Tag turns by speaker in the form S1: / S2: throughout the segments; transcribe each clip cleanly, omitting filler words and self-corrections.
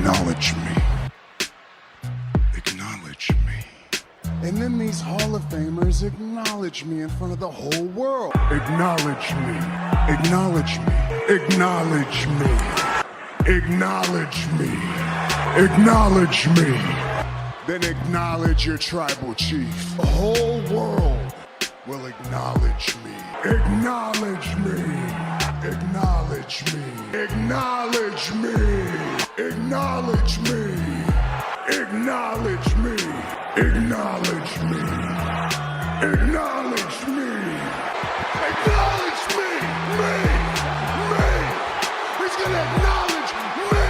S1: Acknowledge me. Acknowledge me. And then these Hall of Famers acknowledge me in front of the whole world. Acknowledge me. Acknowledge me. Acknowledge me. Acknowledge me. Acknowledge me. Then acknowledge your tribal chief. The whole world will acknowledge me. Acknowledge me. Acknowledge me. Acknowledge me. Acknowledge me. Acknowledge me. Acknowledge me. Acknowledge me. Acknowledge me. Me. He's gonna acknowledge me.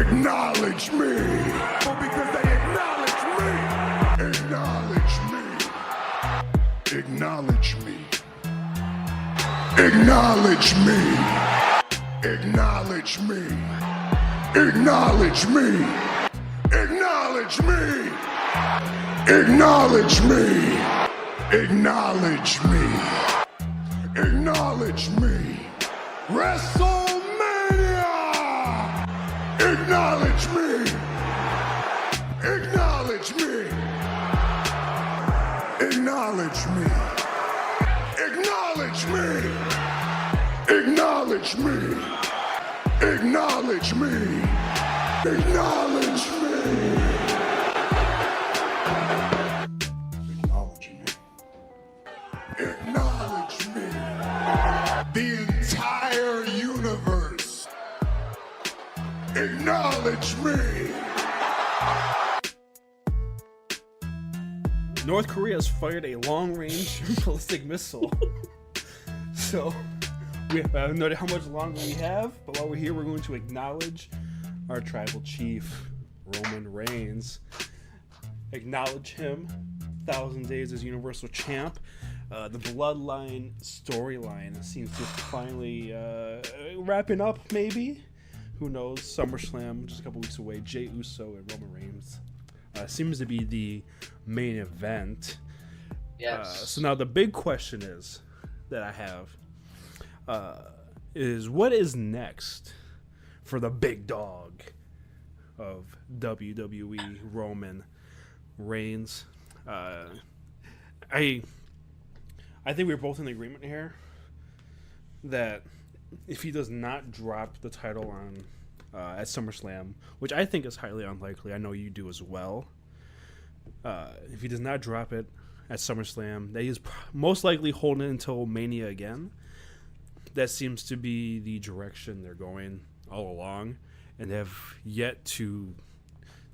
S1: Acknowledge me. Oh, because they acknowledge me. Acknowledge me. Acknowledge me. Acknowledge me. Acknowledge me. Acknowledge me. Acknowledge me. Acknowledge me. Acknowledge me. Acknowledge me. WrestleMania. Acknowledge me. Acknowledge me. Acknowledge me. Acknowledge me. Acknowledge me. Acknowledge me. Acknowledge me. Acknowledge me. Acknowledge me. The entire universe. Acknowledge me.
S2: North Korea has fired a long-range ballistic missile. So, we have no idea how much longer we have, but while we're here, we're going to acknowledge our tribal chief, Roman Reigns. Acknowledge him, 1,000 days as Universal Champ. The Bloodline storyline seems to finally wrapping up, maybe? Who knows? SummerSlam, just a couple weeks away. Jey Uso and Roman Reigns seems to be the main event.
S3: Yes.
S2: So now the big question is that I have is what is next for the big dog of WWE, Roman Reigns? I think we're both in agreement here that if he does not drop the title on at SummerSlam, which I think is highly unlikely, I know you do as well. If he does not drop it at SummerSlam, that he's most likely holding it until Mania again. That seems to be the direction they're going all along, and they have yet to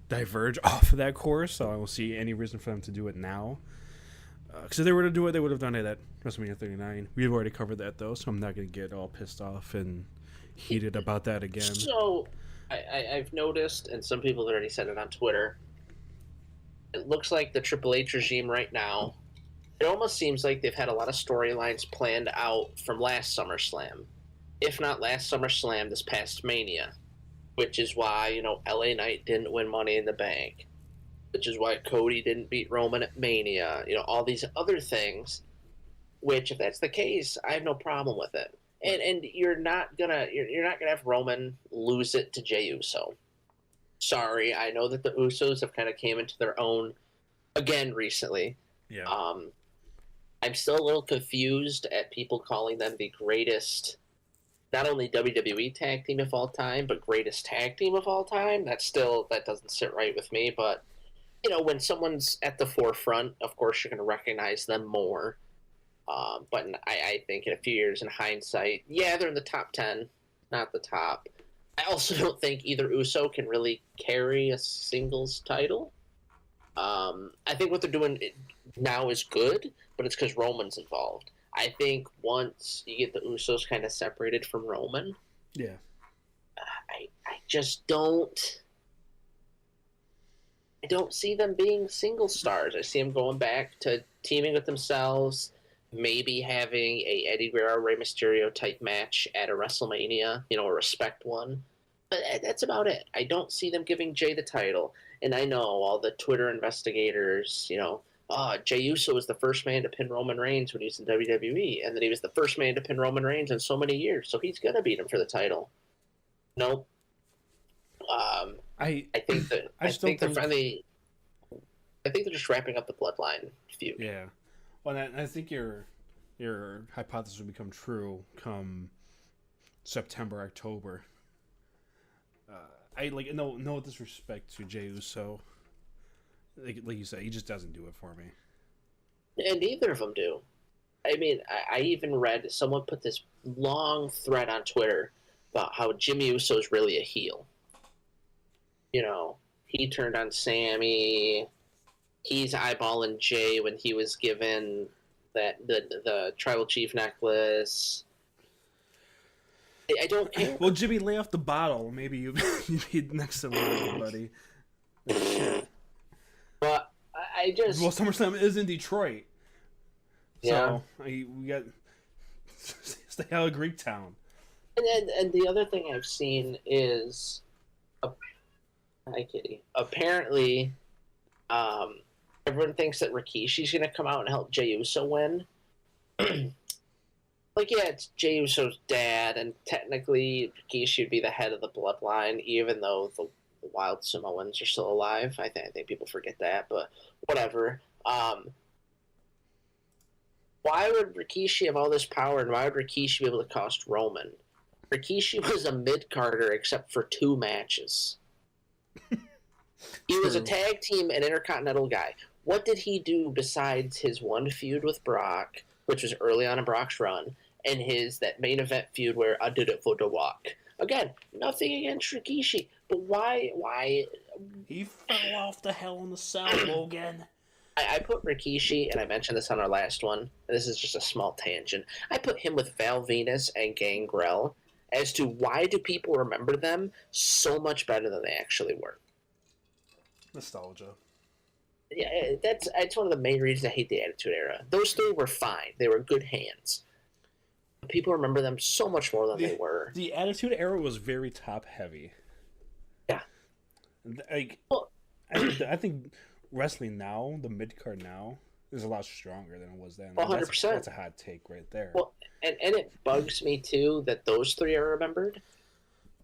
S2: diverge off of that course, so I don't see any reason for them to do it now. Because if they were to do it, they would have done it at WrestleMania 39. We've already covered that, though, so I'm not going to get all pissed off and heated about that again.
S3: So, I've noticed, and some people have already said it on Twitter, it looks like the Triple H regime right now, it almost seems like they've had a lot of storylines planned out from last SummerSlam. If not last SummerSlam, this past Mania. Which is why, LA Knight didn't win Money in the Bank. Which is why Cody didn't beat Roman at Mania. All these other things. Which, if that's the case, I have no problem with it. And you're not gonna have Roman lose it to Jey Uso. Sorry, I know that the Usos have kind of came into their own again recently.
S2: Yeah.
S3: I'm still a little confused at people calling them the greatest, not only WWE tag team of all time, but greatest tag team of all time. That doesn't sit right with me. But when someone's at the forefront, of course you're going to recognize them more. But I think in a few years, in hindsight, yeah, they're in the top 10, not the top. I also don't think either Uso can really carry a singles title. I think what they're doing now is good, but it's because Roman's involved. I think once you get the Usos kind of separated from Roman,
S2: Yeah.
S3: I just don't. I don't see them being single stars. I see them going back to teaming with themselves, maybe having a Eddie Guerrero, Rey Mysterio type match at a WrestleMania, a respect one. But that's about it. I don't see them giving Jey the title. And I know all the Twitter investigators, Jey Uso was the first man to pin Roman Reigns when he was in WWE, and then he was the first man to pin Roman Reigns in so many years, so he's going to beat him for the title. Nope. I think that
S2: I still
S3: they're finally. I think they're just wrapping up the Bloodline feud.
S2: Yeah. Well, I think your hypothesis will become true come September, October. I like no disrespect to Jey Uso. Like you said, he just doesn't do it for me.
S3: And neither of them do. I mean, I even read someone put this long thread on Twitter about how Jimmy Uso is really a heel. You know, he turned on Sammy. He's eyeballing Jay when he was given that the tribal chief necklace. I don't care.
S2: Well, Jimmy, lay off the bottle. Maybe you'd be next in line, buddy. Shit.
S3: But I just...
S2: Well, SummerSlam is in Detroit.
S3: Yeah.
S2: So, we got... Stay out of Greek Town.
S3: And the other thing I've seen is... Hi, Kitty. Apparently, everyone thinks that Rikishi's going to come out and help Jey Uso win. Like, yeah, it's Jey Uso's dad, and technically Rikishi would be the head of the Bloodline, even though the Wild Samoans are still alive. I think people forget that, but whatever. Why would Rikishi have all this power, and why would Rikishi be able to cost Roman? Rikishi was a mid-carder except for 2 matches. He was a tag team and intercontinental guy. What did he do besides his one feud with Brock, which was early on in Brock's run, and that main event feud where I did it for the Walk? Again, nothing against Rikishi, but why?
S2: He fell off the Hell in the Cell, Logan.
S3: I put Rikishi, and I mentioned this on our last one, and this is just a small tangent. I put him with Val Venus and Gangrel as to why do people remember them so much better than they actually were.
S2: Nostalgia.
S3: Yeah, it's one of the main reasons I hate the Attitude Era. Those 3 were fine. They were good hands. People remember them so much more than they were.
S2: The Attitude Era was very top-heavy.
S3: Yeah.
S2: Like,
S3: well,
S2: I think wrestling now, the mid-card now, is a lot stronger than it was then.
S3: 100%.
S2: That's a hot take right there.
S3: Well, and it bugs me, too, that those 3 are remembered.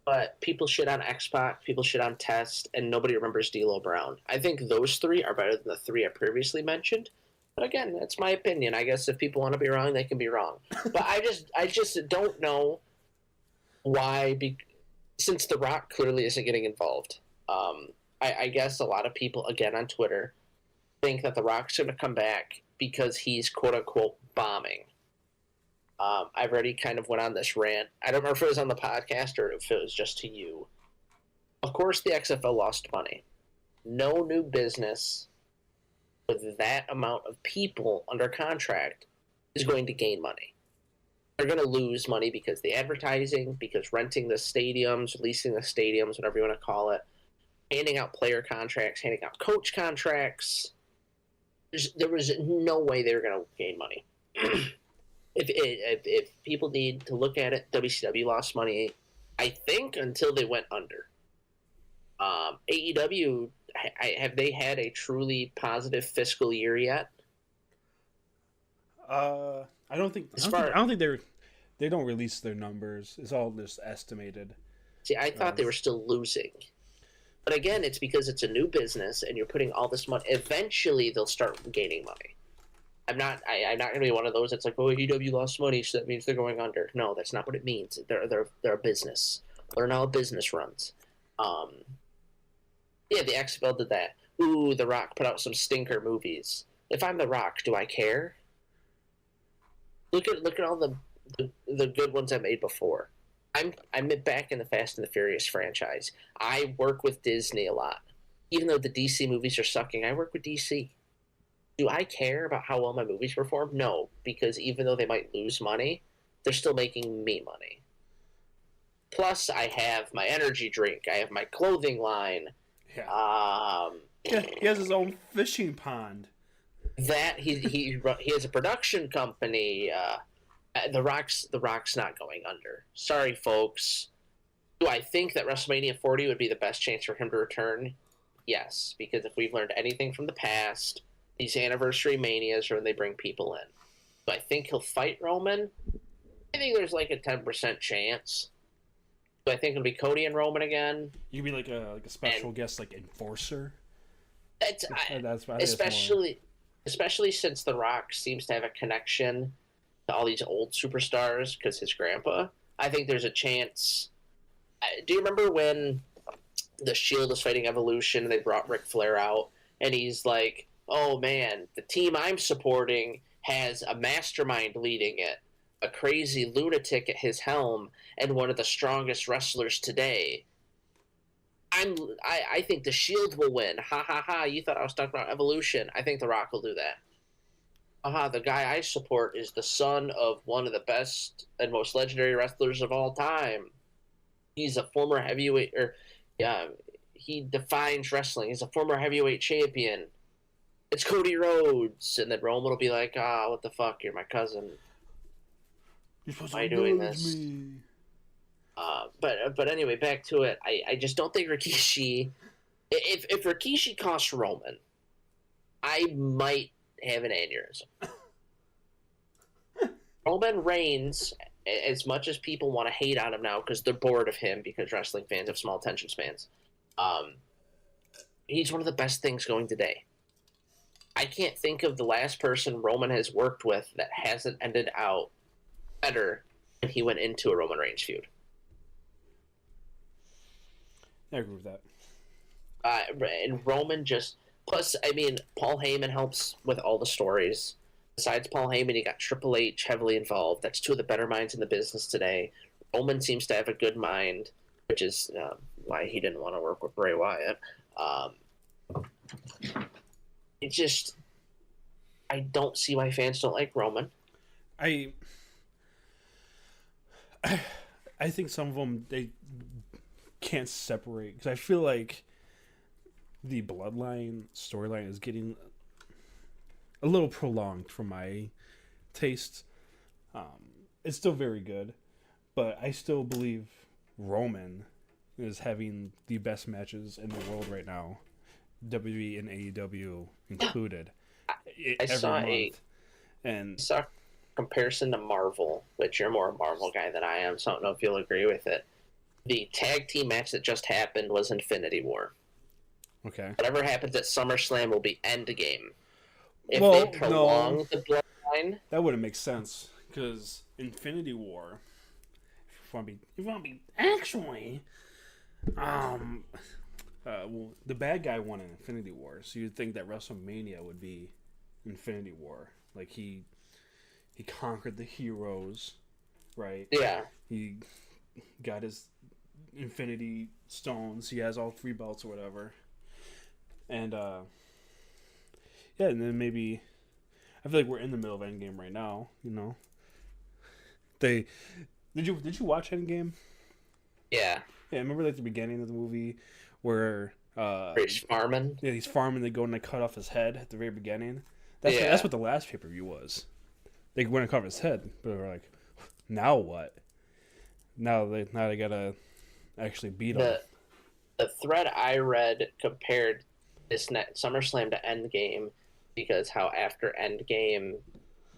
S3: But people shit on X-Pac, people shit on Test, and nobody remembers D'Lo Brown. I think those 3 are better than the 3 I previously mentioned. But again, that's my opinion. I guess if people want to be wrong, they can be wrong. But I just don't know why, since The Rock clearly isn't getting involved. I guess a lot of people, again on Twitter, think that The Rock's going to come back because he's quote-unquote bombing. I've already kind of went on this rant. I don't remember if it was on the podcast or if it was just to you. Of course, the XFL lost money. No new business with that amount of people under contract is going to gain money. They're going to lose money because the advertising, because renting the stadiums, leasing the stadiums, whatever you want to call it, handing out player contracts, handing out coach contracts. There was no way they were going to gain money. If people need to look at it, WCW lost money, I think, until they went under. AEW, have they had a truly positive fiscal year yet?
S2: I don't think they don't release their numbers. It's all just estimated.
S3: See, I thought they were still losing. But again, it's because it's a new business and you're putting all this money. Eventually, they'll start gaining money. I'm not going to be one of those that's like, oh, AEW lost money, so that means they're going under. No, that's not what it means. They're a business. Learn how a business runs. Yeah, the XFL did that. Ooh, The Rock put out some stinker movies. If I'm The Rock, do I care? Look at all the good ones I made before. I'm back in the Fast and the Furious franchise. I work with Disney a lot. Even though the DC movies are sucking, I work with DC. Do I care about how well my movies perform? No, because even though they might lose money, they're still making me money. Plus, I have my energy drink. I have my clothing line.
S2: Yeah. He has his own fishing pond.
S3: That he has a production company. The Rock's not going under. Sorry, folks. Do I think that WrestleMania 40 would be the best chance for him to return? Yes, because if we've learned anything from the past, these anniversary manias are when they bring people in. Do I think he'll fight Roman? I think there's like a 10% chance. So I think it'll be Cody and Roman again.
S2: You could be like a special guest, like enforcer.
S3: That's
S2: That's
S3: especially since The Rock seems to have a connection to all these old superstars because his grandpa. I think there's a chance. Do you remember when the Shield was fighting Evolution and they brought Ric Flair out and he's like, "Oh man, the team I'm supporting has a mastermind leading it, a crazy lunatic at his helm, and one of the strongest wrestlers today. I think the Shield will win. Ha ha ha! You thought I was talking about Evolution? I think The Rock will do that. Aha, the guy I support is the son of one of the best and most legendary wrestlers of all time. He's a former heavyweight, or yeah, he defines wrestling. He's a former heavyweight champion. It's Cody Rhodes." And then Roman will be like, "Ah, what the fuck? You're my cousin.
S2: You're supposed
S3: Why
S2: to
S3: doing
S2: acknowledge
S3: this?"
S2: me.
S3: But anyway, back to it. I just don't think Rikishi. If Rikishi costs Roman, I might have an aneurysm. Roman Reigns, as much as people want to hate on him now because they're bored of him because wrestling fans have small attention spans, he's one of the best things going today. I can't think of the last person Roman has worked with that hasn't ended out better when he went into a Roman Reigns feud.
S2: I agree with that.
S3: And Roman just... Plus, I mean, Paul Heyman helps with all the stories. Besides Paul Heyman, you got Triple H heavily involved. That's two of the better minds in the business today. Roman seems to have a good mind, which is why he didn't want to work with Bray Wyatt. It just... I don't see why fans don't like Roman.
S2: I think some of them, they can't separate, because I feel like the Bloodline storyline is getting a little prolonged for my taste. It's still very good, but I still believe Roman is having the best matches in the world right now, WWE and AEW included.
S3: I saw a comparison to Marvel, which you're more a Marvel guy than I am, so I don't know if you'll agree with it. The tag team match that just happened was Infinity War.
S2: Okay.
S3: Whatever happens at SummerSlam will be Endgame. If they prolong the Bloodline,
S2: that wouldn't make sense, because Infinity War, if you want to be actually, well, the bad guy won in Infinity War, so you'd think that WrestleMania would be Infinity War. Like he conquered the heroes, right?
S3: Yeah.
S2: He got his Infinity Stones. He has all 3 belts or whatever. And yeah, and then maybe I feel like we're in the middle of Endgame right now. You know, did you watch Endgame?
S3: Yeah.
S2: Yeah, remember like the beginning of the movie where
S3: he's farming.
S2: Yeah, he's farming. They go and they cut off his head at the very beginning. That's what the last pay-per-view was. They went and cut off his head, but they were like, now what? Now they gotta actually beat him.
S3: The thread I read compared this SummerSlam to Endgame, because how after Endgame,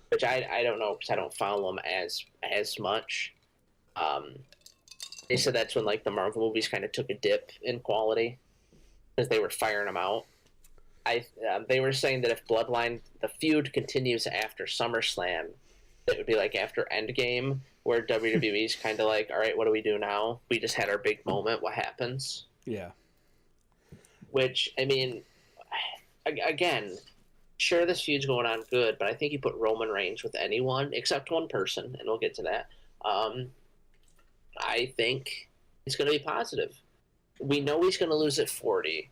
S3: which I don't know because I don't follow them as much. They said that's when like the Marvel movies kind of took a dip in quality because they were firing them out. They were saying that if Bloodline, the feud continues after SummerSlam, it would be like after Endgame, where WWE's kind of like, all right, what do we do now? We just had our big moment. What happens?
S2: Yeah.
S3: Which, I mean, again, sure, this feud's going on good, but I think you put Roman Reigns with anyone except one person, and we'll get to that. I think it's going to be positive. We know he's going to lose at 40.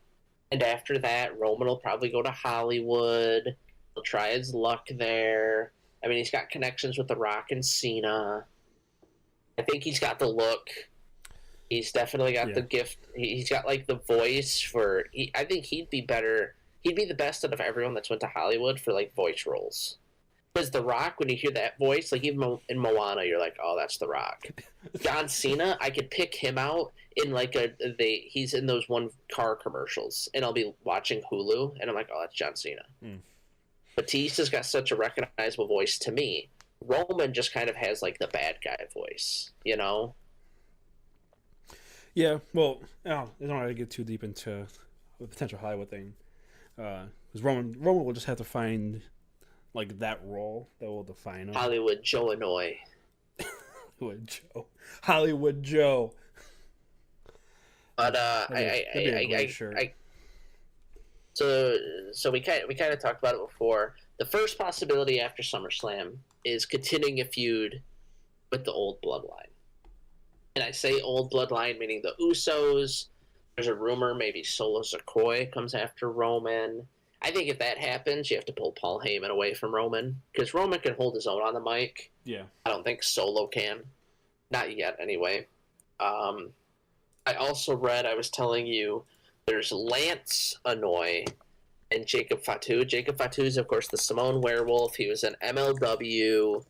S3: And after that, Roman will probably go to Hollywood. He'll try his luck there. I mean, he's got connections with The Rock and Cena. I think he's got the look. He's definitely got the gift. He's got, like, the voice for... I think he'd be better... He'd be the best out of everyone that's went to Hollywood for, like, voice roles. Because The Rock, when you hear that voice, like, even in Moana, you're like, oh, that's The Rock. John Cena, I could pick him out in, like, he's in those one-car commercials, and I'll be watching Hulu, and I'm like, oh, that's John Cena. Batista's got such a recognizable voice to me. Roman just kind of has, like, the bad guy voice, you know?
S2: Yeah, well, I don't want to get too deep into the potential Hollywood thing. Because Roman will just have to find like that role that will define him.
S3: Hollywood Joe Annoy.
S2: Hollywood Joe.
S3: But
S2: That'd be a great shirt.
S3: So we kind of talked about it before. The first possibility after SummerSlam is continuing a feud with the old Bloodline. And I say old Bloodline meaning the Usos. There's a rumor maybe Solo Sikoa comes after Roman. I think if that happens, you have to pull Paul Heyman away from Roman, because Roman can hold his own on the mic.
S2: Yeah.
S3: I don't think Solo can. Not yet, anyway. I also read, I was telling you, there's Lance Anoy and Jacob Fatu. Jacob Fatu is, of course, the Samoan Werewolf. He was an MLW.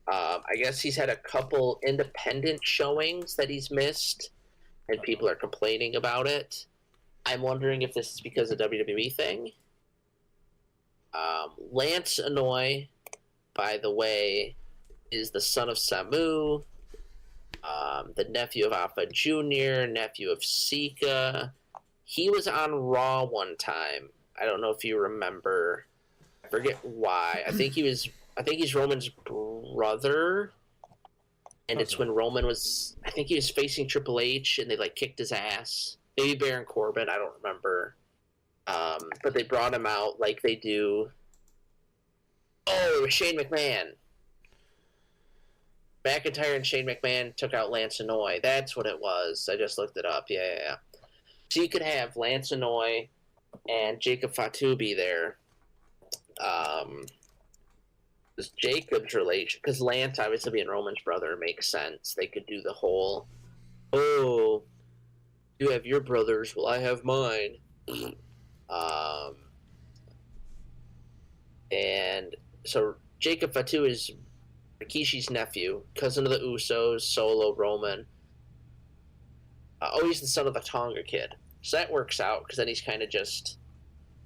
S3: I guess he's had a couple independent showings that he's missed, and people are complaining about it. I'm wondering if this is because of WWE thing. Lance Anoy, by the way, is the son of Samu, the nephew of Alpha Jr., nephew of Sika. He was on Raw one time. I don't know if you remember. I forget why. I think he's Roman's brother. And it's when Roman was, I think he was facing Triple H and they like kicked his ass. Maybe Baron Corbin, I don't remember. But they brought him out like they do. Oh, it was Shane McMahon. McIntyre and Shane McMahon took out Lance Anoy. That's what it was. I just looked it up. Yeah. So you could have Lance Anoy and Jacob Fatu be there. Because Jacob's relation, because Lance obviously being Roman's brother makes sense. They could do the whole, oh, you have your brothers, well I have mine. And so Jacob Fatu is Rikishi's nephew, cousin of the Usos, Solo, Roman. He's the son of the Tonga kid. So that works out, because then he's kind of just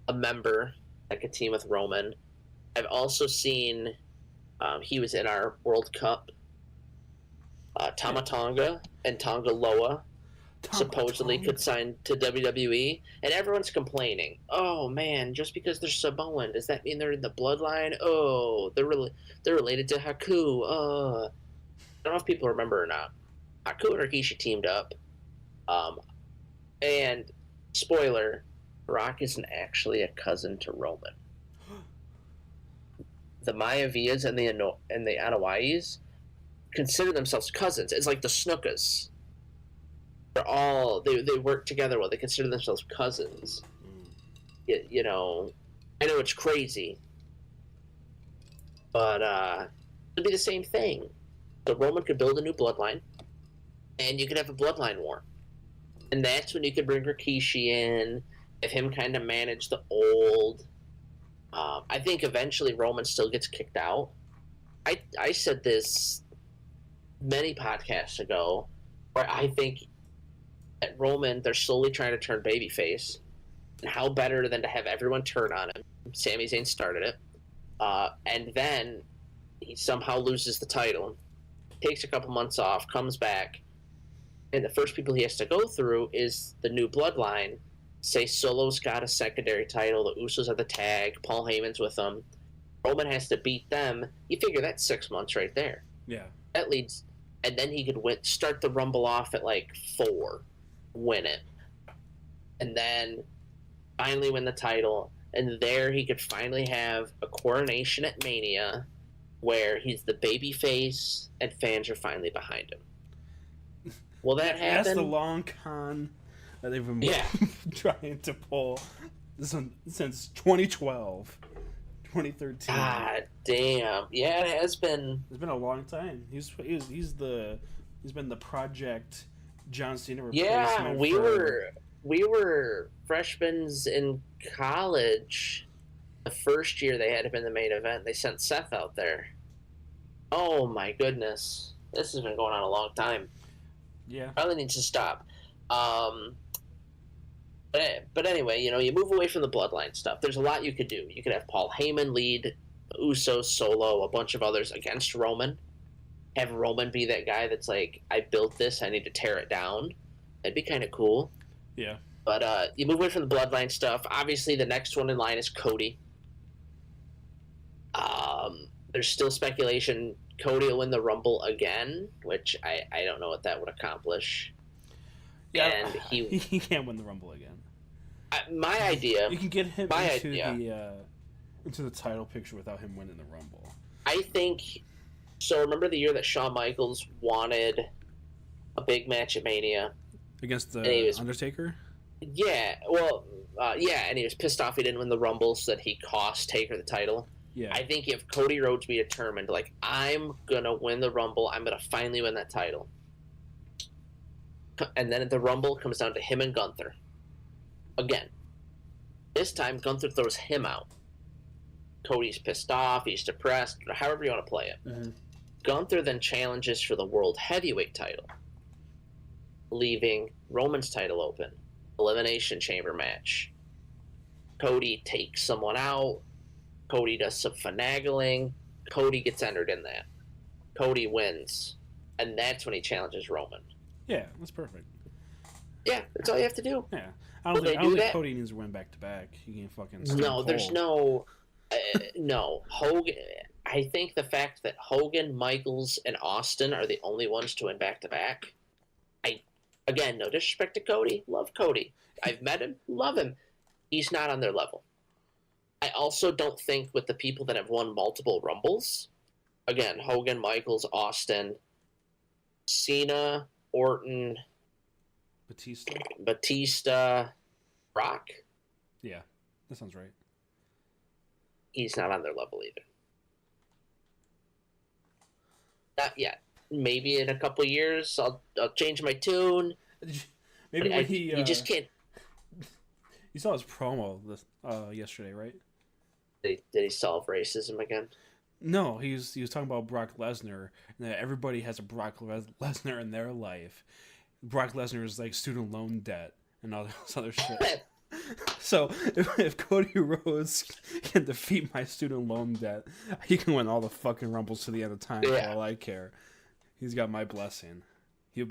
S3: a member, like a team with Roman. I've also seen he was in our World Cup. Tama Tonga and Tonga Loa supposedly could sign to WWE, and everyone's complaining. Oh man, just because they're Samoan, does that mean they're in the Bloodline? Oh, they're related to Haku. I don't know if people remember or not. Haku and Rikishi teamed up. And spoiler, Brock isn't actually a cousin to Roman. The Mayavias and the Anawais consider themselves cousins. It's like the Snookas. They work together well. They consider themselves cousins. You know, I know it's crazy, but it'd be the same thing. So Roman could build a new bloodline, and you could have a bloodline war. And that's when you could bring Rikishi in, have him kind of manage the old. I think eventually Roman still gets kicked out. I said this many podcasts ago, where I think at Roman, they're slowly trying to turn babyface. And how better than to have everyone turn on him? Sami Zayn started it. And then he somehow loses the title, takes a couple months off, comes back, and the first people he has to go through is the new bloodline. Say Solo's got a secondary title, the Usos are the tag, Paul Heyman's with them. Roman has to beat them. You figure that's 6 months right there.
S2: Yeah.
S3: That leads, and then he could start the Rumble off at like 4, win it, and then finally win the title. And there he could finally have a coronation at Mania, where he's the baby face and fans are finally behind him. Will that happen?
S2: That's the long con that they've been trying to pull since 2012, 2013.
S3: God damn! Yeah, it has been.
S2: It's been a long time. He's been the Project John Cena replacement.
S3: Yeah, we were freshmen in college. The first year they had him in the main event. They sent Seth out there. Oh my goodness, this has been going on a long time.
S2: Yeah,
S3: probably needs to stop. But anyway, you know, you move away from the bloodline stuff. There's a lot you could do. You could have Paul Heyman lead, Usos, Solo, a bunch of others against Roman. Have Roman be that guy that's like, I built this, I need to tear it down. That'd be kind of cool.
S2: Yeah.
S3: But you move away from the Bloodline stuff. Obviously, the next one in line is Cody. There's still speculation Cody will win the Rumble again, which I don't know what that would accomplish.
S2: Yeah,
S3: And
S2: he can't win the Rumble again.
S3: My idea.
S2: You can get him into the title picture without him winning the Rumble.
S3: I think so. Remember the year that Shawn Michaels wanted a big match at Mania
S2: against the Undertaker?
S3: Yeah, well, and he was pissed off he didn't win the Rumble, so that he cost Taker the title.
S2: Yeah.
S3: I think if Cody Rhodes be determined, like, I'm gonna win the Rumble, I'm gonna finally win that title, and then the Rumble comes down to him and Gunther. Again, this time Gunther throws him out. Cody's pissed off, he's depressed, or however you want to play it.
S2: Mm-hmm.
S3: Gunther then challenges for the World Heavyweight title, leaving Roman's title open. Elimination Chamber match. Cody takes someone out. Cody does some finagling. Cody gets entered in that. Cody wins. And that's when he challenges Roman.
S2: Yeah, that's perfect.
S3: Yeah, that's all you have to do.
S2: Yeah. I don't think Cody needs to win back-to-back. He can fucking
S3: there's no... no. Hogan... I think the fact that Hogan, Michaels, and Austin are the only ones to win back-to-back... Again, no disrespect to Cody. Love Cody. I've met him. Love him. He's not on their level. I also don't think with the people that have won multiple Rumbles, again, Hogan, Michaels, Austin, Cena, Orton, Batista, Rock.
S2: Yeah, that sounds right.
S3: He's not on their level either. Not yet. Maybe in a couple years, I'll change my tune.
S2: Maybe when
S3: you just can't.
S2: You saw his promo yesterday, right?
S3: Did he solve racism again?
S2: No, he was talking about Brock Lesnar, and that everybody has a Brock Lesnar in their life. Brock Lesnar is like student loan debt and all this other shit. So if Cody Rhodes can defeat my student loan debt, he can win all the fucking Rumbles to the end of time. For all I care. He's got my blessing. He'd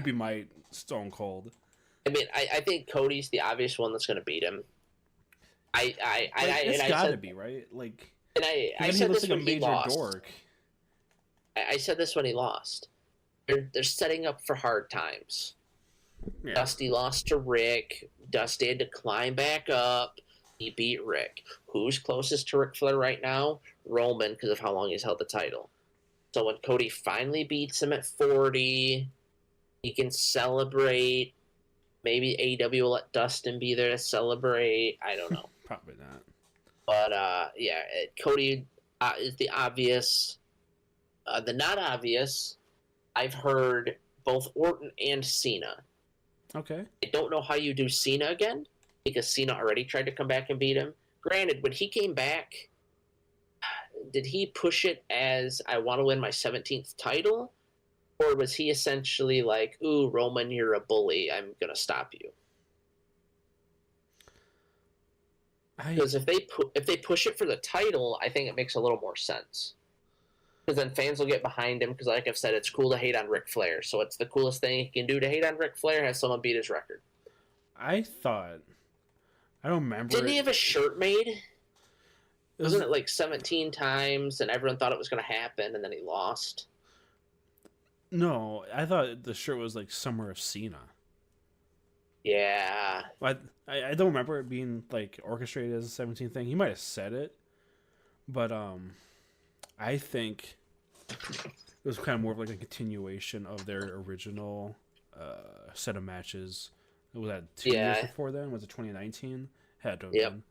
S2: be my Stone Cold.
S3: I mean, I think Cody's the obvious one that's going to beat him.
S2: It's got to be, right? Like,
S3: and I said this when he lost.
S2: Dork.
S3: I said this when he lost. They're setting up for hard times. Yeah. Dusty lost to Rick. Dusty had to climb back up. He beat Rick. Who's closest to Ric Flair right now? Roman, because of how long he's held the title. So when Cody finally beats him at 40, he can celebrate. Maybe AEW will let Dustin be there to celebrate. I don't know.
S2: Probably not.
S3: But, Cody is the obvious. The not obvious, I've heard both Orton and Cena.
S2: Okay.
S3: I don't know how you do Cena again, because Cena already tried to come back and beat him. Granted, when he came back, did he push it as, I want to win my 17th title? Or was he essentially like, ooh, Roman, you're a bully, I'm going to stop you? Because if they push it for the title, I think it makes a little more sense. Because then fans will get behind him, because like I've said, it's cool to hate on Ric Flair. So it's the coolest thing he can do to hate on Ric Flair, have someone beat his record. I
S2: don't remember.
S3: Didn't he have a shirt made? Wasn't it like 17 times, and everyone thought it was going to happen, and then he lost?
S2: No, I thought the shirt was like Summer of Cena.
S3: Yeah.
S2: I don't remember it being like orchestrated as a 17 thing. He might have said it, but I think it was kind of more of like a continuation of their original set of matches. Was that 2 years before then? Was it 2019? Had to have been.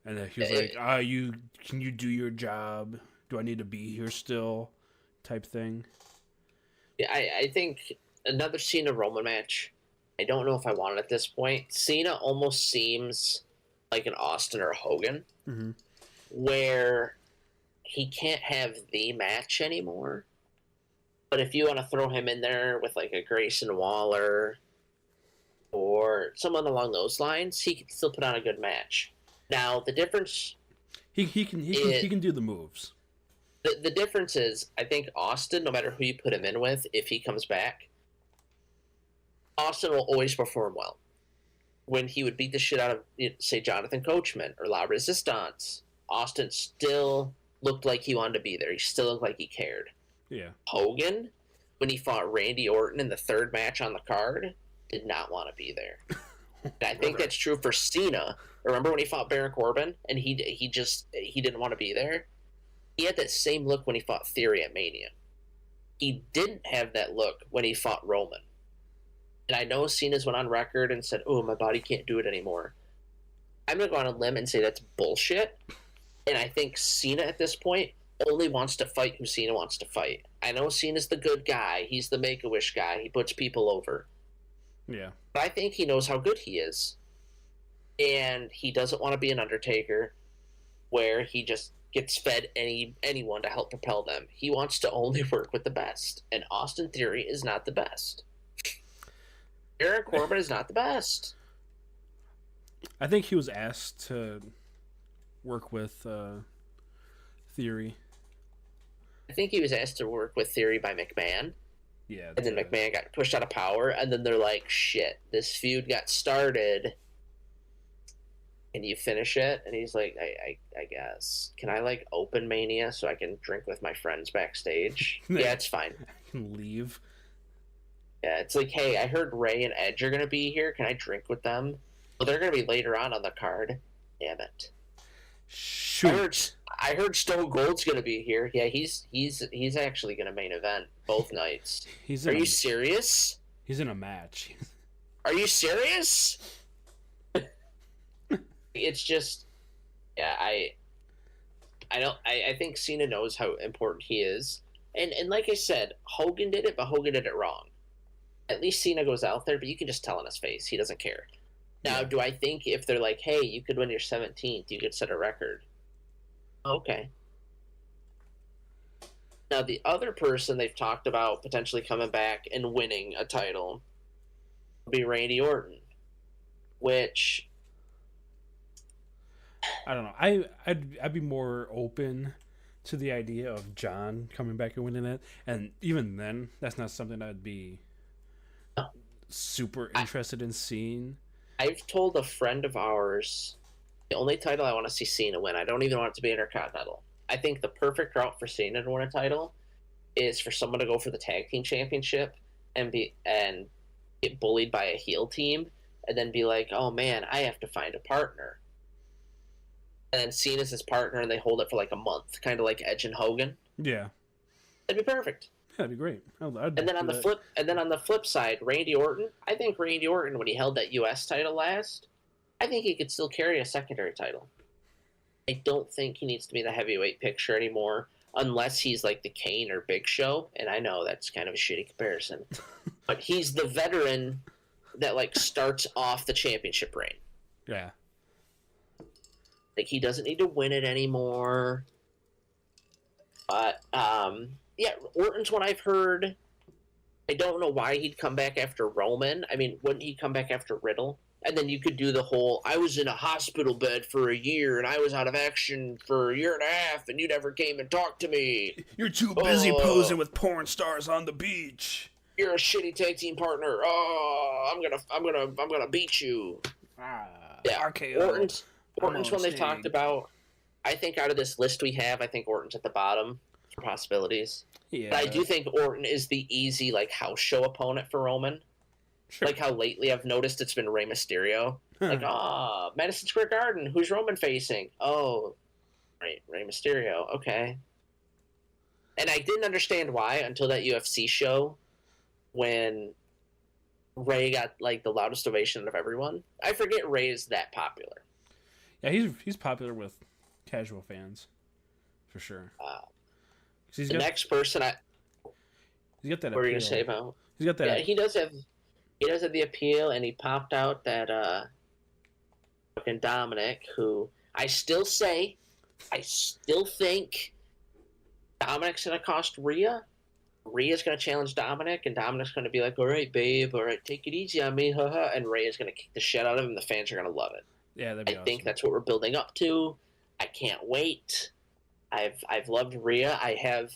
S2: And then he was like, can you do your job? Do I need to be here still? Type thing.
S3: Yeah, I think another Cena Roman match. I don't know if I want it at this point. Cena almost seems like an Austin or a Hogan, where he can't have the match anymore. But if you want to throw him in there with like a Grayson Waller or someone along those lines, he can still put on a good match. Now the difference,
S2: he can do the moves.
S3: The difference is, I think Austin, no matter who you put him in with, if he comes back, Austin will always perform well. When he would beat the shit out of, say, Jonathan Coachman or La Resistance, Austin still looked like he wanted to be there. He still looked like he cared.
S2: Yeah.
S3: Hogan, when he fought Randy Orton in the third match on the card, did not want to be there. And I think that's true for Cena. Remember when he fought Baron Corbin and he didn't want to be there? He had that same look when he fought Theory at Mania. He didn't have that look when he fought Roman. And I know Cena's went on record and said, "Oh, my body can't do it anymore." I'm going to go on a limb and say that's bullshit. And I think Cena at this point only wants to fight who Cena wants to fight. I know Cena's the good guy. He's the Make-A-Wish guy. He puts people over.
S2: Yeah.
S3: But I think he knows how good he is. And he doesn't want to be an Undertaker where he just gets fed anyone to help propel them. He wants to only work with the best. And Austin Theory is not the best. Baron Corbin is not the best.
S2: I think he was asked to work with Theory.
S3: I think he was asked to work with Theory by McMahon.
S2: Yeah.
S3: And then McMahon got pushed out of power. And then they're like, shit, this feud got started. Can you finish it? And he's like, I guess. Can I, like, open Mania so I can drink with my friends backstage? Yeah, it's fine.
S2: I can leave.
S3: Yeah, it's like, hey, I heard Ray and Edge are going to be here. Can I drink with them? Well, they're going to be later on the card. Damn it.
S2: Shoot.
S3: I heard Stone Cold's going to be here. Yeah, he's actually going to main event both nights. Are you serious?
S2: He's in a match.
S3: Are you serious? It's just, yeah, I think Cena knows how important he is. And like I said, Hogan did it, but Hogan did it wrong. At least Cena goes out there, but you can just tell in his face. He doesn't care. Now, do I think if they're like, hey, you could win your 17th, you could set a record? Okay. Now, the other person they've talked about potentially coming back and winning a title would be Randy Orton, which...
S2: I don't know. I'd be more open to the idea of John coming back and winning it, and even then, that's not something I'd be super interested in seeing.
S3: I've told a friend of ours the only title I want to see Cena win. I don't even want it to be Intercontinental. I think the perfect route for Cena to win a title is for someone to go for the tag team championship and get bullied by a heel team, and then be like, "Oh man, I have to find a partner." And then Cena's his partner, and they hold it for like a month, kind of like Edge and Hogan.
S2: Yeah,
S3: that'd be perfect.
S2: Yeah, that'd be great.
S3: And then on the flip side, Randy Orton. I think Randy Orton, when he held that U.S. title last, I think he could still carry a secondary title. I don't think he needs to be the heavyweight picture anymore, unless he's like the Kane or Big Show. And I know that's kind of a shitty comparison, but he's the veteran that like starts off the championship reign.
S2: Yeah.
S3: Like, he doesn't need to win it anymore. But, yeah, Orton's one I've heard. I don't know why he'd come back after Roman. I mean, wouldn't he come back after Riddle? And then you could do the whole, I was in a hospital bed for a year, and I was out of action for a year and a half, and you never came and talked to me.
S2: You're too busy posing with porn stars on the beach.
S3: You're a shitty tag team partner. Oh, I'm gonna beat you. Yeah,
S2: RKO.
S3: Orton's one they've talked about. I think out of this list we have, I think Orton's at the bottom for possibilities. Yeah. But I do think Orton is the easy, like, house show opponent for Roman. Sure. Like how lately I've noticed it's been Rey Mysterio. Like, Madison Square Garden, who's Roman facing? Oh, Rey Mysterio, okay. And I didn't understand why until that UFC show when Rey got, like, the loudest ovation of everyone. I forget Rey is that popular.
S2: Yeah, he's popular with casual fans, for sure.
S3: Next person
S2: he's got that.
S3: What were you gonna say about?
S2: He's got that.
S3: Yeah, he does have the appeal, and he popped out that fucking Dominic, who I still think Dominic's gonna cost Rhea. Rhea's gonna challenge Dominic, and Dominic's gonna be like, "All right, babe, all right, take it easy on me, haha." And Rhea's gonna kick the shit out of him. The fans are gonna love it.
S2: Yeah, that'd be awesome.
S3: I think that's what we're building up to. I can't wait. I've loved Rhea. I have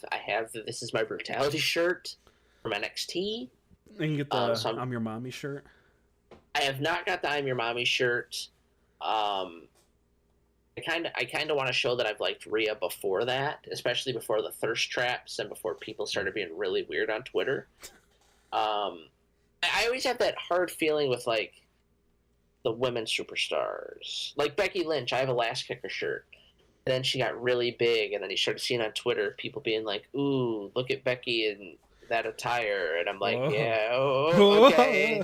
S3: the This Is My Brutality shirt from NXT.
S2: And you get the
S3: So
S2: I'm Your Mommy shirt.
S3: I have not got the I'm Your Mommy shirt. I kind of want to show that I've liked Rhea before that, especially before the thirst traps and before people started being really weird on Twitter. I always have that hard feeling with like the women superstars, like Becky Lynch. I have a Last Kicker shirt, and then she got really big, and then you started seeing on Twitter people being like, "Ooh, look at Becky in that attire," and I'm like,
S2: Whoa.
S3: "Yeah, okay."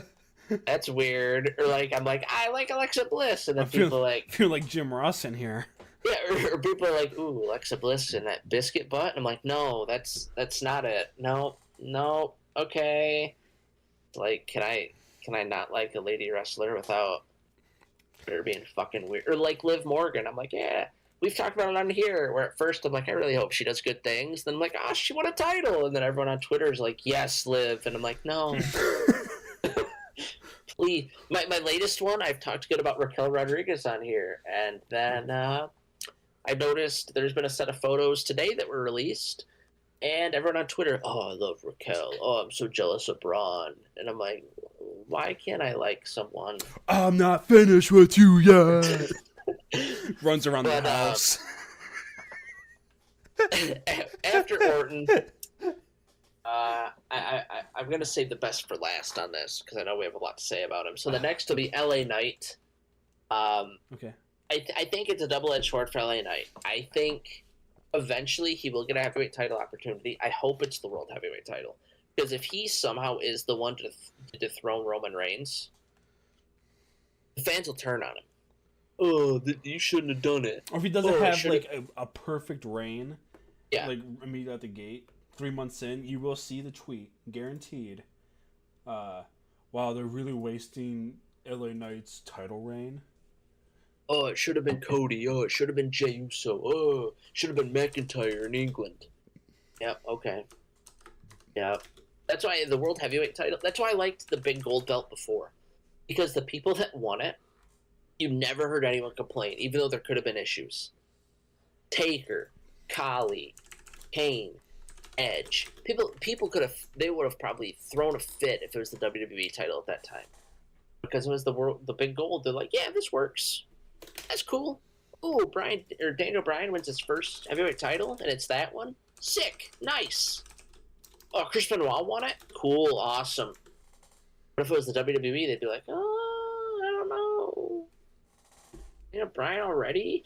S3: That's weird. Or like I'm like, I like Alexa Bliss, and then people
S2: feel like Jim Ross in here.
S3: yeah, or people are like, ooh, Alexa Bliss and that biscuit butt. And I'm like, no, that's not it. No, okay. Like, can I not like a lady wrestler without her being fucking weird? Or like Liv Morgan. I'm like, yeah, we've talked about it on here. Where at first I'm like, I really hope she does good things. Then I'm like, oh, she won a title. And then everyone on Twitter is like, yes, Liv. And I'm like, no. Please. My latest one, I've talked good about Raquel Rodriguez on here. And then I noticed there's been a set of photos today that were released. And everyone on Twitter, oh, I love Raquel. Oh, I'm so jealous of Braun. And I'm like, why can't I like someone?
S2: I'm not finished with you yet. Runs around the house.
S3: After Orton, I'm going to save the best for last on this because I know we have a lot to say about him. So the next will be LA Knight.
S2: Okay.
S3: I think it's a double-edged sword for LA Knight. I think eventually he will get a heavyweight title opportunity. I hope it's the world heavyweight title. Because if he somehow is the one to dethrone Roman Reigns, the fans will turn on him. Oh, you shouldn't have done it.
S2: Or if he doesn't have like a perfect reign,
S3: yeah,
S2: like immediately at the gate, 3 months in, you will see the tweet, guaranteed. Wow, they're really wasting LA Knight's title reign.
S3: Oh, it should have been Cody. Oh, it should have been Jey Uso. Oh, it should have been McIntyre in England. Yep, okay. Yep. That's why the World Heavyweight title, that's why I liked the big gold belt before. Because the people that won it, you never heard anyone complain, even though there could have been issues. Taker, Khali, Kane, Edge. People could have, they would have probably thrown a fit if it was the WWE title at that time. Because it was the big gold. They're like, yeah, this works. That's cool. Ooh, Daniel Bryan wins his first heavyweight title, and it's that one. Sick, nice. Oh, Chris Benoit won it. Cool, awesome. But if it was the WWE, they'd be like, oh, I don't know. Daniel Bryan already.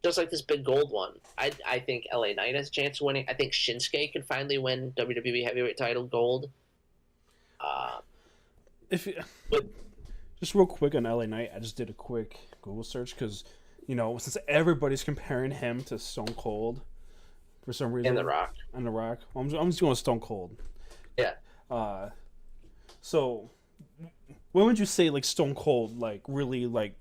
S3: Just like this big gold one. I think LA Knight has a chance of winning. I think Shinsuke can finally win WWE heavyweight title gold.
S2: Just real quick on LA Knight, I just did a quick Google search because, since everybody's comparing him to Stone Cold for some reason.
S3: And The Rock.
S2: And The Rock. I'm just going Stone Cold.
S3: Yeah.
S2: So, when would you say, like, Stone Cold, like, really, like,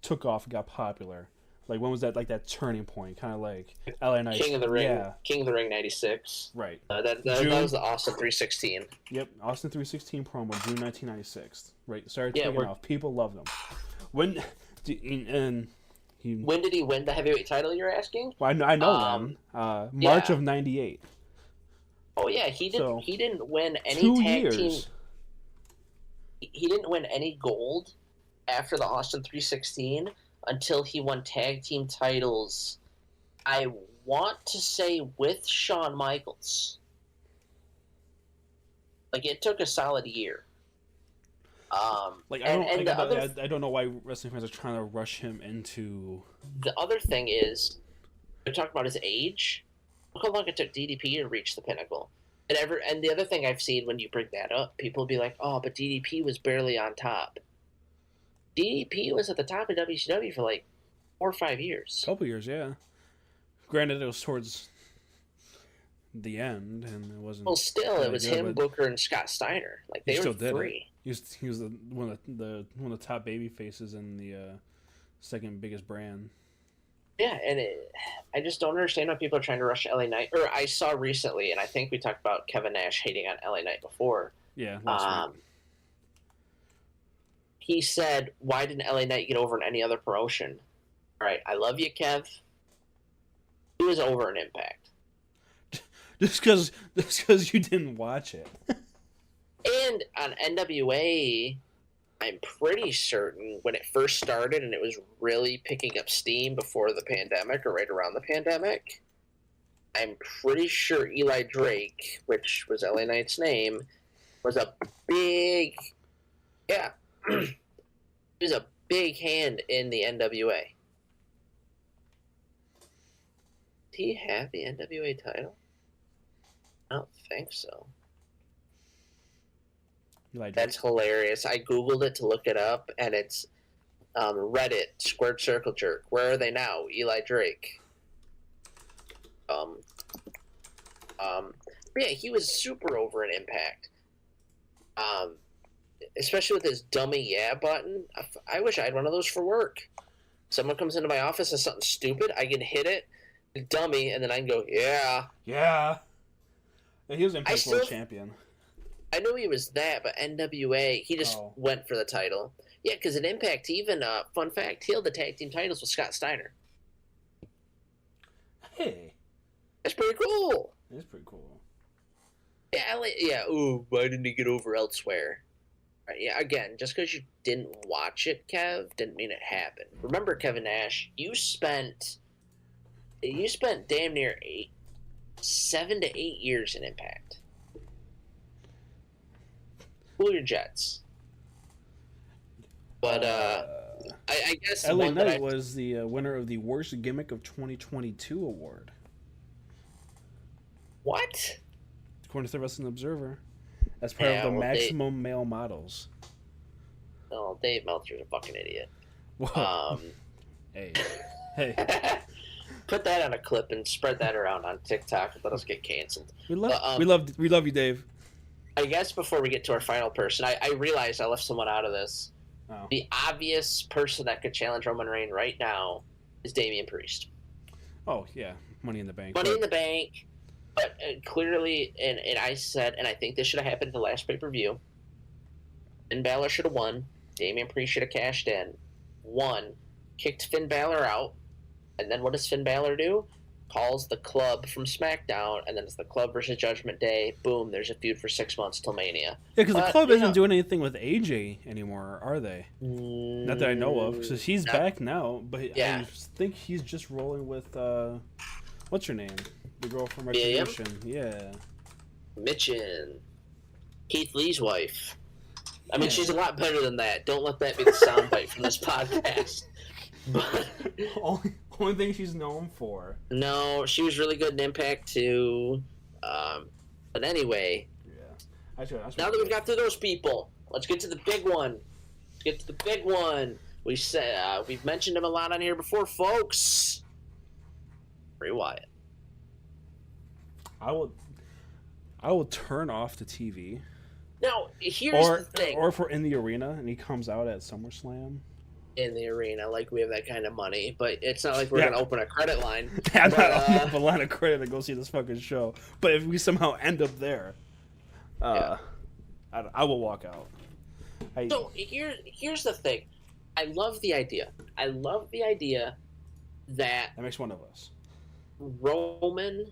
S2: took off and got popular? Like, when was that, like, that turning point? Kind of like LA Knight.
S3: King of the Ring.
S2: Yeah.
S3: King of the Ring 96.
S2: Right.
S3: That was the Austin 316.
S2: Yep. Austin 316 promo, June 1996. Right. Started taking off. People love them. When did he
S3: win the heavyweight title, you're asking?
S2: Well, I know when. March of 98.
S3: Oh, yeah. He didn't win any
S2: 2
S3: tag
S2: years.
S3: team. He didn't win any gold after the Austin 316 until he won tag team titles, I want to say, with Shawn Michaels. Like, it took a solid year.
S2: I don't know why wrestling fans are trying to rush him into...
S3: The other thing is, we talk about his age. Look how long it took DDP to reach the pinnacle. And the other thing I've seen when you bring that up, people will be like, oh, but DDP was barely on top. DDP was at the top of WCW for like 4 or 5 years.
S2: Couple years, yeah. Granted, it was towards the end, and it wasn't.
S3: Well, still, it was him, Booker, and Scott Steiner. Like they were three.
S2: He was one of the top baby faces in the second biggest brand.
S3: Yeah, and I just don't understand why people are trying to rush LA Knight. Or I saw recently, and I think we talked about Kevin Nash hating on LA Knight before.
S2: Yeah.
S3: He said, why didn't LA Knight get over in any other promotion? All right, I love you, Kev. He was over in Impact.
S2: Just because you didn't watch it.
S3: on NWA, I'm pretty certain when it first started and it was really picking up steam before the pandemic or right around the pandemic, I'm pretty sure Eli Drake, which was LA Knight's name, was a big, yeah, he was a big hand in the NWA. Did he have the NWA title? I don't think so. That's hilarious. I Googled it to look it up, and it's Reddit, Squared Circle Jerk. Where are they now? Eli Drake. But yeah, he was super over in Impact. Especially with his dummy yeah button. I wish I had one of those for work. Someone comes into my office and something stupid, I can hit it, dummy, and then I can go, yeah.
S2: Yeah. He was Impact World Champion.
S3: I know he was that, but NWA, he just went for the title. Yeah, because at Impact, even, fun fact, he held the tag team titles with Scott Steiner.
S2: Hey.
S3: That's pretty cool.
S2: It is pretty cool.
S3: Yeah, ooh, why didn't he get over elsewhere? Right, yeah, again, just because you didn't watch it, Kev, didn't mean it happened. Remember, Kevin Nash, you spent damn near 7 to 8 years in Impact. Cool your jets. But I guess
S2: LA Knight was the winner of the Worst Gimmick of 2022 award.
S3: What?
S2: According to the Wrestling Observer, as part of the Maximum Male Models.
S3: Oh, Dave Meltzer's a fucking idiot.
S2: Hey.
S3: Put that on a clip and spread that around on TikTok and let us get canceled.
S2: We love you, Dave.
S3: I guess before we get to our final person, I realized I left someone out of this.
S2: Oh.
S3: The obvious person that could challenge Roman Reigns right now is Damian Priest.
S2: Oh, yeah. Money in the Bank.
S3: Money in the Bank. But clearly, and I said, and I think this should have happened in the last pay-per-view, Finn Balor should have won. Damian Priest should have cashed in. Won. Kicked Finn Balor out. And then what does Finn Balor do? Calls the Club from SmackDown, and then it's the Club versus Judgment Day. Boom, there's a feud for 6 months till Mania.
S2: Yeah, because the Club isn't doing anything with AJ anymore, are they? Not that I know of. Because he's back now, but yeah. I think he's just rolling with, what's her name? The girl from Retribution. Yeah.
S3: Mitchin. Keith Lee's wife. I mean, she's a lot better than that. Don't let that be the soundbite from this podcast. But
S2: only thing she's known for.
S3: No, she was really good in Impact too. But anyway.
S2: Yeah.
S3: Now that we've got through those people, let's get to the big one. We said we've mentioned him a lot on here before, folks. Bray Wyatt.
S2: I will turn off the TV.
S3: Now, here's the thing.
S2: Or if we're in the arena and he comes out at SummerSlam.
S3: In the arena, like we have that kind of money, but it's not like we're gonna open a credit line.
S2: I'm not opening up a line of credit to go see this fucking show. But if we somehow end up there, I will walk out.
S3: So here's the thing. I love the idea. That
S2: makes one of us.
S3: Roman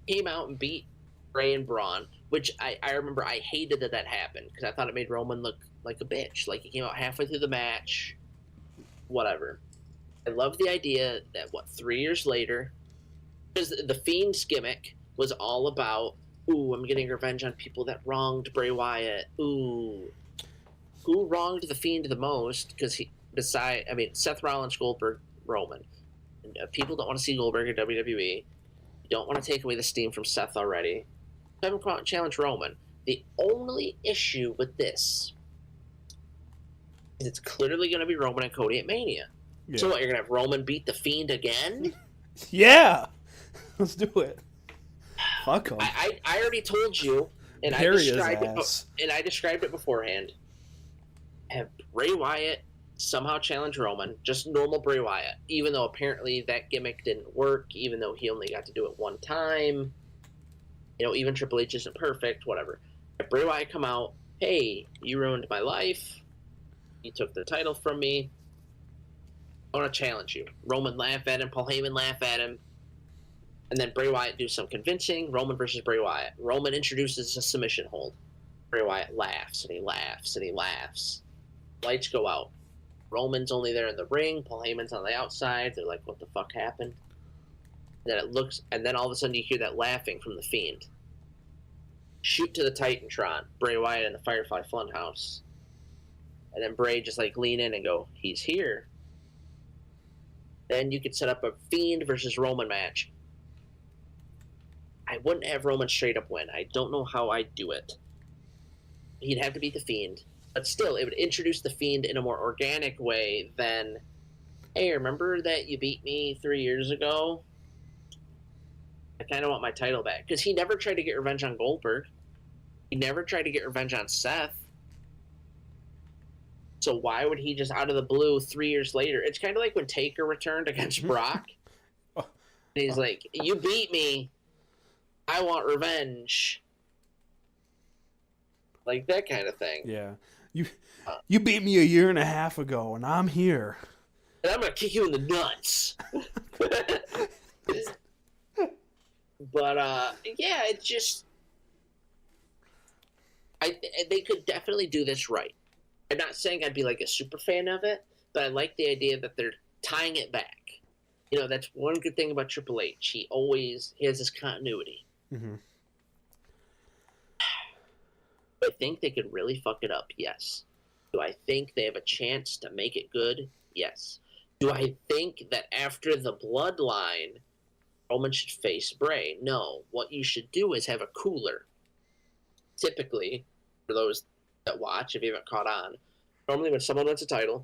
S3: came out and beat Bray and Braun, which I remember I hated that happened because I thought it made Roman look like a bitch. Like he came out halfway through the match, whatever. I love the idea that 3 years later, because the Fiend's gimmick was all about, ooh, I'm getting revenge on people that wronged Bray Wyatt. Ooh, who wronged the Fiend the most? Because Seth Rollins, Goldberg, Roman. And, people don't want to see Goldberg in WWE. You don't want to take away the steam from Seth already. Have him come out and challenge Roman. The only issue with this is it's clearly going to be Roman and Cody at Mania. Yeah. So what, you're going to have Roman beat the Fiend again?
S2: Yeah! Let's do it. Fuck him.
S3: I already told you, and I described it beforehand. Have Bray Wyatt somehow challenge Roman, just normal Bray Wyatt, even though apparently that gimmick didn't work, even though he only got to do it one time. Even Triple H isn't perfect, whatever. Have Bray Wyatt come out, hey, you ruined my life. You took the title from me. I want to challenge you. Roman laugh at him. Paul Heyman laugh at him. And then Bray Wyatt do some convincing. Roman versus Bray Wyatt. Roman introduces a submission hold. Bray Wyatt laughs and he laughs and he laughs. Lights go out. Roman's only there in the ring. Paul Heyman's on the outside. They're like, what the fuck happened? Then it looks, and then all of a sudden you hear that laughing from the Fiend. Shoot to the Titantron. Bray Wyatt in the Firefly Funhouse. And then Bray just like lean in and go, he's here. Then you could set up a Fiend versus Roman match. I wouldn't have Roman straight up win. I don't know how I'd do it. He'd have to beat the Fiend. But still, it would introduce the Fiend in a more organic way than, hey, remember that you beat me 3 years ago? I kind of want my title back. Because he never tried to get revenge on Goldberg. He never tried to get revenge on Seth. So why would he just out of the blue 3 years later? It's kind of like when Taker returned against Brock. And he's like, you beat me. I want revenge. Like that kind of thing.
S2: Yeah. You beat me a year and a half ago, and I'm here.
S3: And I'm going to kick you in the nuts. But, yeah, it's just... they could definitely do this right. I'm not saying I'd be like a super fan of it, but I like the idea that they're tying it back. You know, that's one good thing about Triple H. He has this continuity.
S2: Mm-hmm.
S3: I think they could really fuck it up, yes. Do I think they have a chance to make it good? Yes. Do I think that after the Bloodline, Roman should face Bray? No. What you should do is have a cooler. Typically, for those that watch, if you haven't caught on, normally when someone wins a title,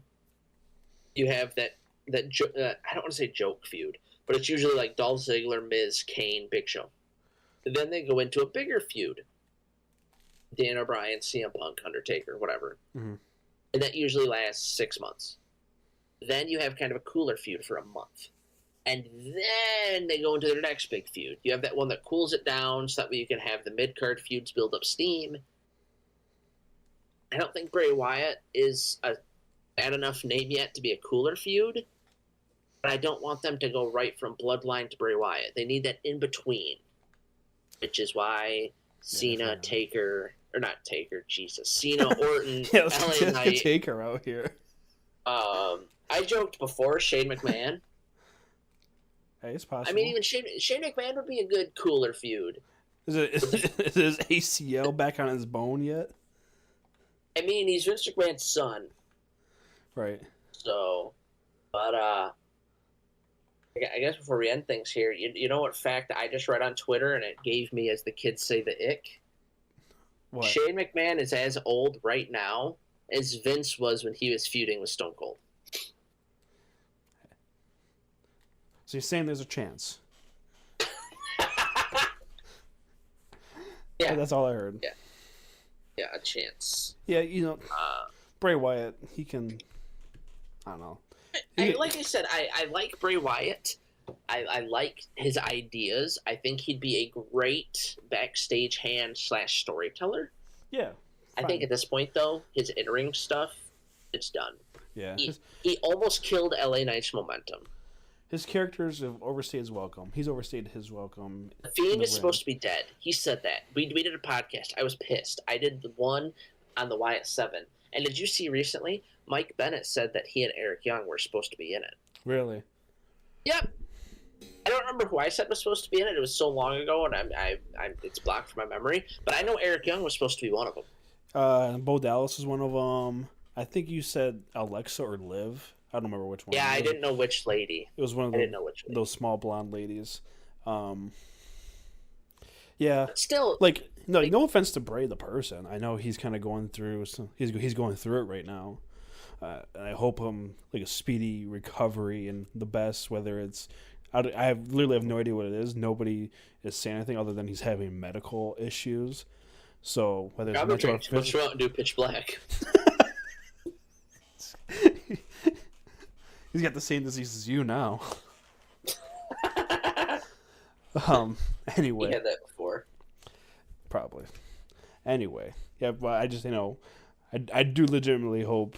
S3: you have that I don't want to say joke feud, but it's usually like Dolph Ziggler, Miz, Kane, Big Show. And then they go into a bigger feud. Dan O'Brien, CM Punk, Undertaker, whatever.
S2: Mm-hmm.
S3: And that usually lasts 6 months. Then you have kind of a cooler feud for a month. And then they go into their next big feud. You have that one that cools it down so that way you can have the mid-card feuds build up steam. I don't think Bray Wyatt is a bad enough name yet to be a cooler feud. But I don't want them to go right from Bloodline to Bray Wyatt. They need that in-between. Which is why Cena, Taker... Or not Taker, Jesus. Cena, Orton,
S2: yeah,
S3: LA Knight.
S2: Taker out here.
S3: I joked before, Shane McMahon.
S2: Hey, it's possible.
S3: I mean, even Shane McMahon would be a good cooler feud.
S2: Is his ACL back on his bone yet?
S3: I mean, he's Vince McMahon's son.
S2: Right.
S3: So, but, I guess before we end things here, you know what fact I just read on Twitter and it gave me, as the kids say, the ick?
S2: What?
S3: Shane McMahon is as old right now as Vince was when he was feuding with Stone Cold.
S2: So you're saying there's a chance?
S3: Yeah.
S2: That's all I heard.
S3: Yeah. Yeah, a chance.
S2: Yeah, you know, Bray Wyatt, he can... I don't know.
S3: Like I said, I like Bray Wyatt. I like his ideas. I think he'd be a great backstage hand / storyteller.
S2: Yeah.
S3: I think at this point, though, his in-ring stuff, it's done.
S2: Yeah.
S3: He almost killed LA Knight's momentum.
S2: His characters have overstayed his welcome. He's overstayed his welcome.
S3: The Fiend is supposed to be dead. He said that. We did a podcast. I was pissed. I did the one on the Wyatt 7. And did you see recently, Mike Bennett said that he and Eric Young were supposed to be in it.
S2: Really?
S3: Yep. I don't remember who I said was supposed to be in it. It was so long ago, and it's blocked from my memory. But I know Eric Young was supposed to be one of them.
S2: Bo Dallas is one of them. I think you said Alexa or Liv. I don't remember which one.
S3: Yeah, I didn't know which lady.
S2: It was one of those small blonde ladies. Yeah.
S3: But still,
S2: no offense to Bray the person. I know he's kind of going through. He's going through it right now. And I hope him a speedy recovery and the best. Whether it's, I literally have no idea what it is. Nobody is saying anything other than he's having medical issues. So whether it's
S3: probably drink too much out and do Pitch Black.
S2: He's got the same disease as you now. Anyway.
S3: He had that before.
S2: Probably. Anyway. Yeah, but I just, I do legitimately hope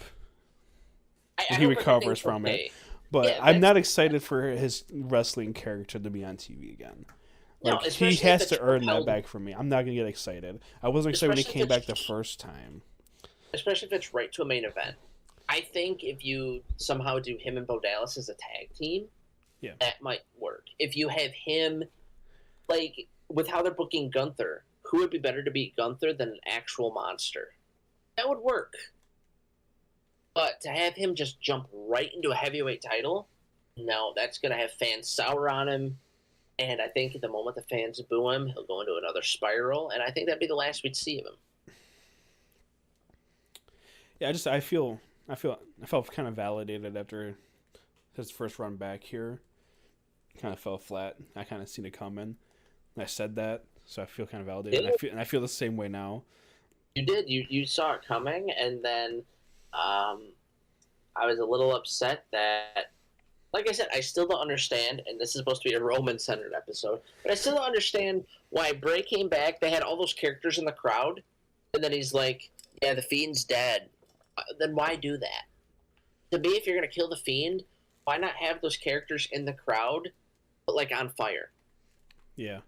S2: he recovers from it. But
S3: Yeah,
S2: I'm
S3: Vince.
S2: not excited for his wrestling character to be on TV again.
S3: No,
S2: Like, he
S3: especially if
S2: has
S3: it's
S2: to earn that
S3: propelled-
S2: back from me. I'm not gonna get excited. I wasn't excited when he
S3: Especially
S2: came
S3: if
S2: back the
S3: it's-
S2: first time.
S3: especially if it's right to a main event. I think if you somehow do him and Bo Dallas as a tag team,
S2: Yeah.
S3: that might work. If you have him, like, with how they're booking Gunther, who would be better to beat Gunther than an actual monster? That would work. But to have him just jump right into a heavyweight title, no, that's going to have fans sour on him. And I think the moment the fans boo him, he'll go into another spiral. And I think that'd be the last we'd see of him.
S2: Yeah, I felt kind of validated after his first run back here. Kind of fell flat. I kind of seen it coming. And I said that, so I feel kind of validated.
S3: Yeah.
S2: And I feel the same way now.
S3: You did. You saw it coming, and then I was a little upset that, like I said, I still don't understand, and this is supposed to be a Roman-centered episode, but I still don't understand why Bray came back. They had all those characters in the crowd, and then he's like, yeah, the Fiend's dead. Then why do that? To me, if you're going to kill the Fiend, why not have those characters in the crowd, but, like, on fire?
S2: Yeah.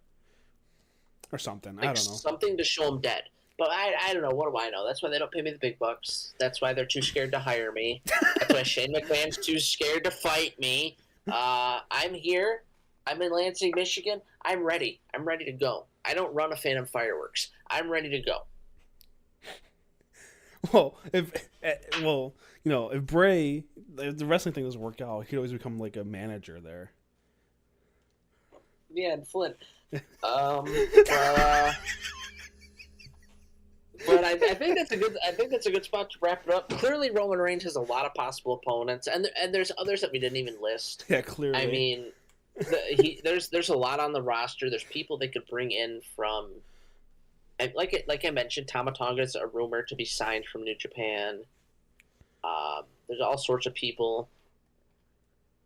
S2: Or something.
S3: Like,
S2: I don't know.
S3: something to show him dead. But I don't know. What do I know? That's why they don't pay me the big bucks. That's why they're too scared to hire me. That's why Shane McMahon's too scared to fight me. I'm here. I'm in Lansing, Michigan. I'm ready. I'm ready to go. I don't run a Phantom Fireworks. I'm ready to go.
S2: Well, if Bray, if the wrestling thing doesn't work out, he'd always become like a manager there.
S3: Yeah, and Flint. But I think that's a good spot to wrap it up. Clearly, Roman Reigns has a lot of possible opponents, and there's others that we didn't even list.
S2: Yeah, clearly.
S3: I mean, there's a lot on the roster. There's people they could bring in from, like I mentioned, Tama Tonga is a rumor to be signed from New Japan. There's all sorts of people.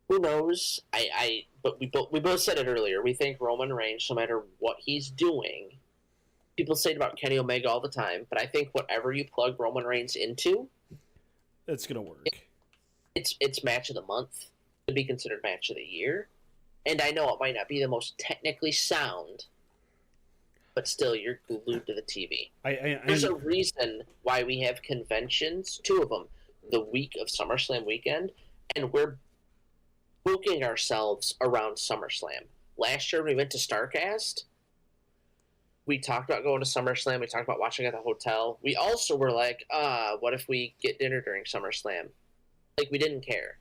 S3: Who knows? But we both said it earlier. We think Roman Reigns, no matter what he's doing. People say it about Kenny Omega all the time, but I think whatever you plug Roman Reigns into,
S2: it's gonna work.
S3: It's match of the month to be considered match of the year. And I know it might not be the most technically sound, but still, you're glued to the TV. There's a reason why we have conventions, 2 of them, the week of SummerSlam weekend, and we're booking ourselves around SummerSlam. Last year, we went to StarCast. We talked about going to SummerSlam. We talked about watching at the hotel. We also were like, what if we get dinner during SummerSlam? Like, we didn't care.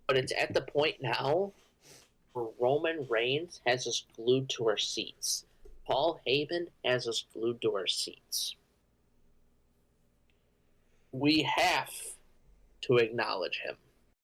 S3: But it's at the point now where Roman Reigns has us glued to our seats. Paul Heyman has us glued to our seats. We have to acknowledge him.